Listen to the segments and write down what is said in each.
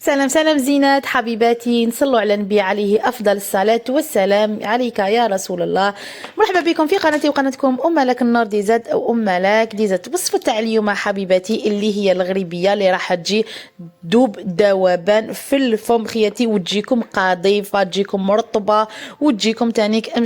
سلام سلام زينات حبيباتي، نصلوا على النبي عليه أفضل الصلاة والسلام. عليك يا رسول الله. مرحبا بكم في قناتي وقناتكم أم ملاك النور ديزات أو أم ملاك ديزات. وصفة تاع اليوم حبيباتي اللي هي الغريبية اللي راح تجي دوب ذوبان في الفم خياتي، وتجيكم قاضيفة، تجيكم مرطبة، وتجيكم تانيك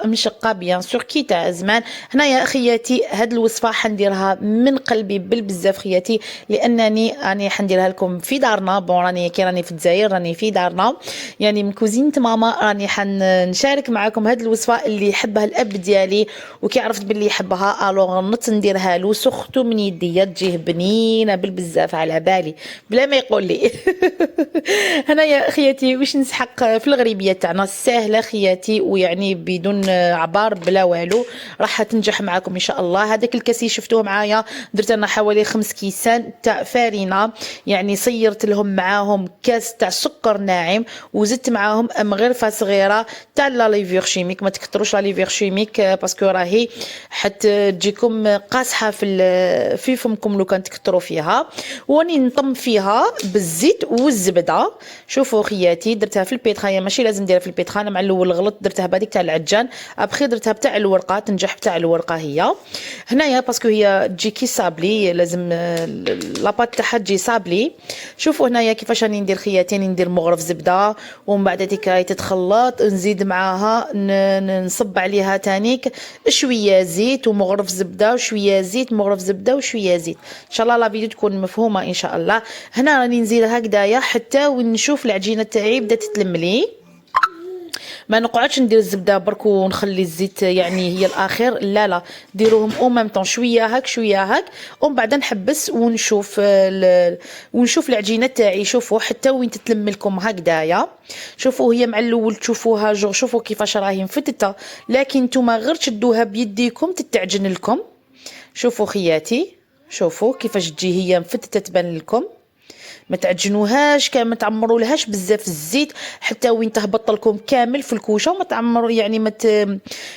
مشقة بيان سور كي تاع زمان. هنايا خياتي هاد الوصفة حنديرها من قلبي بالبزاف خياتي، لأنني راني حنديرها لكم في دارنا. بون راني في الجزائر، راني في دارنا يعني من كوزينة ماما. راني حنشارك معكم هاد الوصفه اللي يحبها الاب ديالي، وكي عرفت باللي يحبها الوغ نط نديرها له سختو من يديا، تجيه بنينه بالبزاف على بالي بلا ما يقول لي. هنايا خياتي واش نسحق في الغريبيه تاعنا ساهله خياتي، ويعني بدون عبار بلا والو، راح تنجح معكم ان شاء الله. هذاك الكاس اللي شفتوه معايا درت انا حوالي 5 كيسان تاع فارينه، يعني صيرت لهم معاهم كاس تاع سكر ناعم، وزدت معاهم مغرفه صغيره تاع لا ليفير شيميك. ما تكثروش لا ليفير شيميك باسكو راهي حتى تجيكم قاصحه في فمكم لو كان تكثروا فيها. وراني نطم فيها بالزيت والزبده. شوفوا خياتي درتها في البيتخا، ماشي لازم نديرها في البيتخا، انا مع الاول غلط درتها بهذيك تاع العجان، ابخي درتها بتاع الورقه تنجح بتاع الورقه هي هنايا باسكو هي تجي كي صابلي، لازم لاباط تاعها تجي صابلي. شوفوا هنايا كيفاش راني ندير خياتي، ندير مغرف زبده، ومن بعد هذيك راهي تتخلط، نزيد معاها نصب عليها تانيك شويه زيت ومغرف زبده وشويه زيت، مغرف زبده وشويه زيت. ان شاء الله لا فيديو تكون مفهومه ان شاء الله. هنا راني نزيد هكذايا حتى ونشوف العجينه تاعي بدات تلملي. ما نقعدش ندير الزبده برك ونخلي الزيت يعني هي الاخر، لا لا، ديروهم او ميم طون، شويه هاك شويه هاك، ومن بعد نحبس ونشوف العجينه تاعي. شوفوا حتى وين تتلم لكم هكذايا. شوفوا هي مع الاول تشوفوها جوغ، شوفوا كيفاش راهي مفتته، لكن نتوما غير تشدوها بيديكم تتعجن لكم. شوفوا خياتي، شوفوا كيفاش تجي هي مفتته تبان لكم. ما تعجنوهاش كامل، ما تعمروا لهاش بزاف الزيت حتى وين تهبط لكم كامل في الكوشه، وما تعمروا يعني ما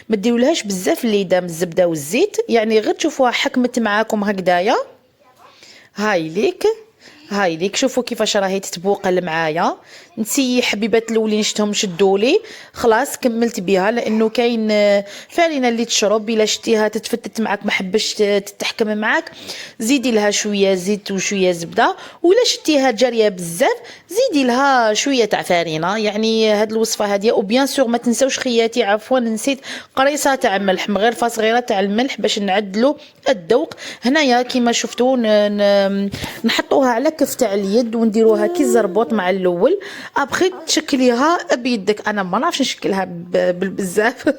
ديروا لهاش بزاف اللي دام الزبده والزيت، يعني غير تشوفوها حكمت معاكم هكذايا. هاي ليك شوفوا كيفاش راهي تتبوقل معايا. نسي حبيبات الاولين شتهم شدوا لي، خلاص كملت بها، لانه كاين فارينه اللي تشرب الا شتيها تتفتت معك ما حبش تتحكم معك، زيدي لها شويه زيت وشويه زبده، ولا شتيها جاريه بزاف زيدي لها شويه تاع فارينه. يعني هاد الوصفه هاديه. وبيان سور ما تنساوش خياتي، عفوا نسيت، قريصه تاع ملح، مغرفه صغيره تاع الملح باش نعدلوا الذوق. هنايا كيما شفتوا نحطوها على كف تاع اليد ونديروها كي الزربوط مع الاول، ابخي تشكليها بيدك. انا ما نعرفش نشكلها بالبزاف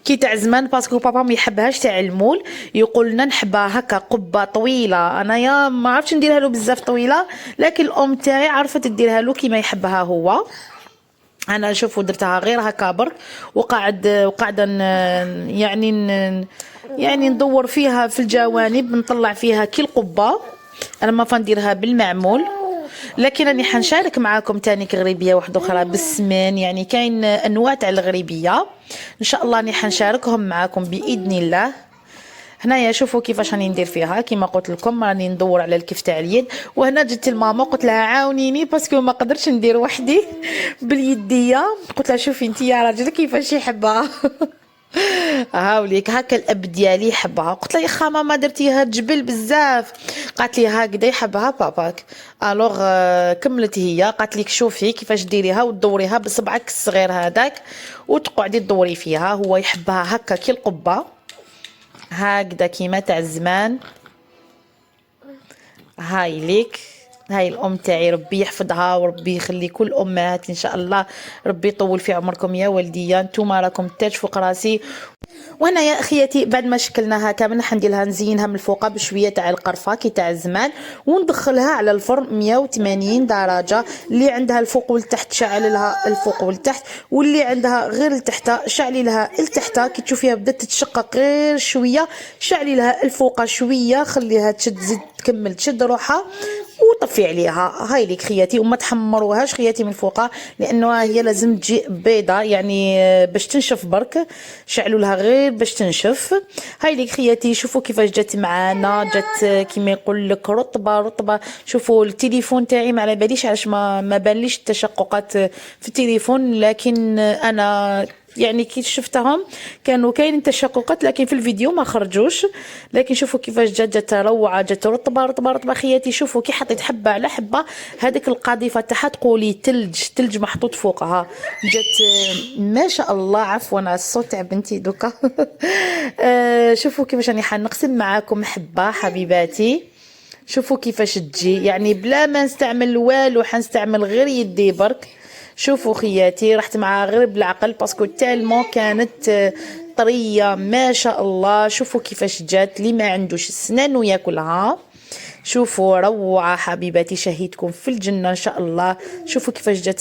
كي تاع زمان، باسكو بابا ما يحبهاش تاع المول، يقول لنا نحبها هكا قبه طويله. انايا ما عرفتش نديرها له بزاف طويله، لكن الام تاعي عرفت ديرها له كيما يحبها هو. انا شوفوا درتها غير هكا برك، وقاعده يعني ندور فيها في الجوانب، نطلع فيها كي القبه. انا ما فنديرها بالمعمول، لكن راني حنشارك معاكم تاني غريبيه واحده اخرى بالسمان. يعني كاين انواع تاع الغريبيه ان شاء الله راني حنشاركهم معاكم باذن الله. هنايا شوفوا كيفاش راني ندير فيها، كيما قلت لكم راني ندور على الكف تاع اليد. وهنا جيت لماما قلت لها عاونيني باسكو ما قدرتش ندير وحدي باليديه. قلت لها شوفي انت يا راجل كيفاش يحبها. هاوليك هكا الاب ديالي يحبها. قلت لها يا خا ماما درتيها جبل بزاف. قالت لي هكذا يحبها باباك. الوغ كملت هي، قالت لك شوفي كيفاش ديريها وتدوريها بصبعك الصغير هذاك وتقعدي تدوري فيها. هو يحبها هكا كي القبه هكذا كيما تاع الزمان. هاي ليك، هاي الام تاعي ربي يحفظها وربي يخلي كل امهات ان شاء الله، ربي يطول في عمركم يا والديا، نتوما راكم تاج فوق راسي. وهنا يا اخياتي بعد ما شكلناها كامل حندير لها نزينها من الفوق بشويه تاع القرفه كي تاع الزمان، وندخلها على الفرن 180 درجه. اللي عندها الفوق والتحت شعل لها الفوق والتحت، واللي عندها غير التحت شعلي لها التحت. كي تشوفيها بدات تتشقق غير شويه شعلي لها الفوق شويه، خليها تشد زيد تكمل تشد روحها وطفي عليها. هاي ليك خياتي، وما تحمروهاش خياتي من فوق، لانه هي لازم تجي بيضه يعني باش تنشف برك. شعلوا لها غير غير باش تنشف. هاي ليك خياتي، شوفوا كيفاش جات معانا، جات كيما يقول لك رطبه. شوفوا التليفون تاعي ما على باليش علاش ما بانليش التشققات في التليفون، لكن انا يعني كي شفتهم كانوا كاين تشققات، لكن في الفيديو ما خرجوش. لكن شوفوا كيفاش جات روعه، جات رطبه خياتي. شوفوا كي حطيت حبه على حبه، هذيك القاذفه تاعها تقولي تلج محطوط فوقها، جات ما شاء الله. عفوا على الصوت تاع بنتي دوكا. شوفوا كيفاش راني حنقسم معاكم حبه حبيباتي. شوفوا كيفاش تجي، يعني بلا ما نستعمل والو، حنستعمل غير يدي برك. شوفوا خياتي رحت معها غير بالعقل باسكو تالمو كانت طريه ما شاء الله. شوفوا كيفاش جات، اللي ما عندوش السنان وياكلها. شوفوا روعه حبيباتي، شهيتكم في الجنه ان شاء الله. شوفوا كيفاش جات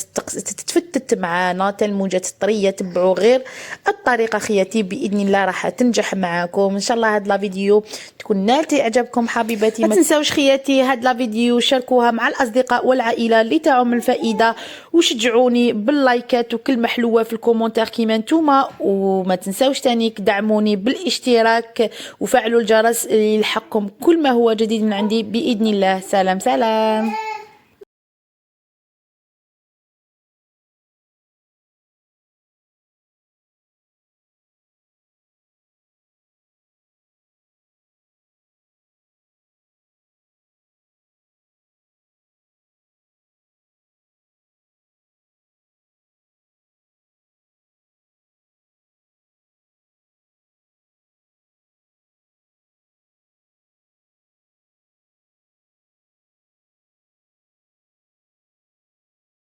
تفتت معانا تالمو جات طريه. تبعوا غير الطريقه خياتي، باذن الله راح تنجح معاكم ان شاء الله. هاد لا فيديو تكون نالت اعجابكم حبيباتي. ما تنساوش خياتي هاد لا فيديو شاركوها مع الاصدقاء والعائله اللي تاعهم الفائده، وشجعوني باللايكات وكلمه حلوه في الكومنتار كيما نتوما. وما تنساوش تاني دعموني بالاشتراك وفعلوا الجرس ليلحقكم كل ما هو جديد من عندي باذن الله. سلام.